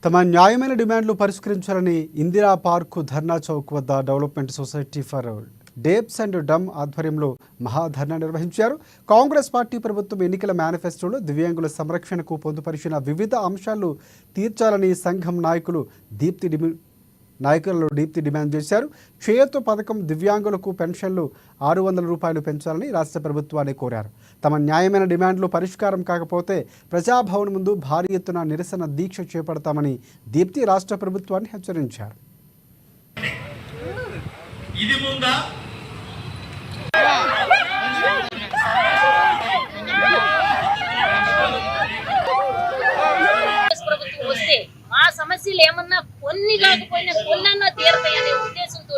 తమ న్యాయమైన డిమాండ్లు పరిష్కరించాలని ఇందిరా పార్కు ధర్నా చౌక్ వద్ద development society for deafs and dumb ఆధ్వర్యంలో మహాధర్నా నిర్వహించారు. కాంగ్రెస్ పార్టీ ప్రభుత్వం ఎన్నికల మేనిఫెస్టోలో దివ్యాంగుల సంరక్షణకు పొందుపరిచిన వివిధ అంశాలు తీర్చాలని సంఘం నాయకులు దీప్తి డిమాండ్ చేశారు. చేయూత పథకం, దివ్యాంగులకు పెన్షన్లు 600 రూపాయలు పెంచాలని రాష్ట్ర ప్రభుత్వాన్ని కోరారు. తమ న్యాయమైన డిమాండ్లు పరిష్కారం కాకపోతే ప్రజాభవన్ ముందు భారీ ఎత్తున నిరసన దీక్ష చేపడతామని దీప్తి రాష్ట్ర ప్రభుత్వాన్ని హెచ్చరించారు. ఆ సమస్యలు ఏమన్నా కొన్ని కాకపోయినా కొన్నన్నా తీరతాయనే ఉద్దేశంతో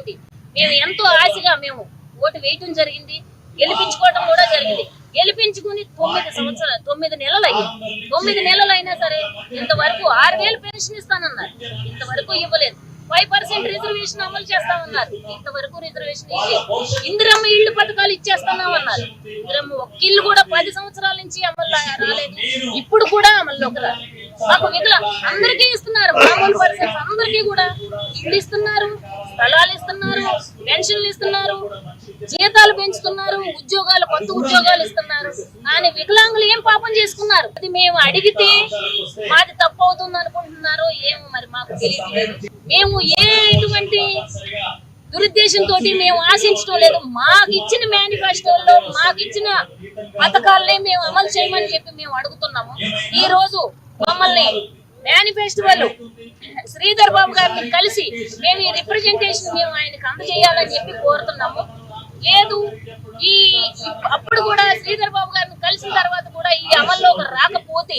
మేము ఎంతో ఆశగా మేము ఓటు వేయటం జరిగింది, గెలిపించుకోవడం కూడా జరిగింది. గెలిపించుకుని 9 నెలలు అయ్యింది. 9 నెలలు అయినా సరే ఇంతవరకు 6,000 పెన్షన్ ఇస్తానన్నారు, ఇంతవరకు ఇవ్వలేదు. 5% రిజర్వేషన్ అమలు చేస్తామన్నారు, ఇంతవరకు రిజర్వేషన్ ఇవ్వలేదు. ఇందిరమ్మ ఇళ్లు పథకాలు ఇచ్చేస్తున్నామన్నారు, ఇందిరమ్మ ఒక్క ఇల్లు కూడా 10 సంవత్సరాల నుంచి అమలు రాలేదు, ఇప్పుడు కూడా అమల్లోకి రాలేదు. మాకు అందరికీ ఇస్తున్నారు, మామూలు పర్సన్స్ అందరికీ కూడా ఇల్లు ఇస్తున్నారు, స్థలాలు ఇస్తున్నారు, పెన్షన్లు ఇస్తున్నారు, జీతాలు పెంచుతున్నారు, కొత్త ఉద్యోగాలు ఇస్తున్నారు. కానీ వికలాంగులు ఏం పాపం చేసుకున్నారు? అది మేము అడిగితే మాది తప్పు అవుతుంది అనుకుంటున్నారో ఏమో మరి మాకు తెలియదు. మేము ఎటువంటి దురుద్దేశంతో మేము ఆశించడం లేదు. మాకు ఇచ్చిన మేనిఫెస్టోల్లో మాకు ఇచ్చిన పథకాలనే మేము అమలు చేయమని చెప్పి మేము అడుగుతున్నాము. ఈ రోజు మమ్మల్ని మేనిఫెస్టోలు శ్రీధర్ బాబు గారిని కలిసి మేము ఈ రిప్రజెంటేషన్ మేము ఆయనకు అందజేయాలని చెప్పి కోరుతున్నాము. లేదు అప్పుడు కూడా శ్రీధర్ బాబు గారిని కలిసిన తర్వాత కూడా ఈ అమల్లోకి రాకపోతే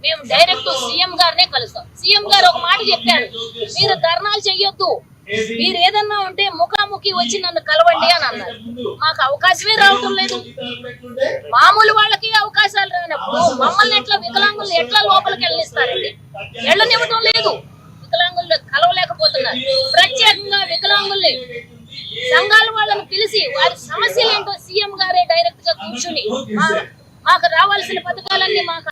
మేము డైరెక్ట్ సీఎం గారినే కలుస్తాం. సీఎం గారు ఒక మాట చెప్పారు, మీరు ధర్నాలు చెయ్యొద్దు, మీరు ఏదన్నా ఉంటే ముఖాముఖి వచ్చి నన్ను కలవండి అని అన్నారు. మాకు అవకాశమే రావటం లేదు. మామూలు వాళ్ళకి అవకాశాలు రానప్పుడు మమ్మల్ని ఎట్లా వికలాంగులు ఎట్లా లోపలికి వెళ్ళనిస్తారండి? వెళ్ళనివ్వటం లేదు. వికలాంగులు కలవలేకపోతున్నారు. ప్రత్యేకంగా వికలాంగుల్ని సంఘాల వాళ్ళని పిలిచి వారి సమస్యలు ఏంటో సీఎం గారే డైరెక్ట్ గా కూర్చుని మాకు రావాల్సిన పథకాలన్నీ మాకు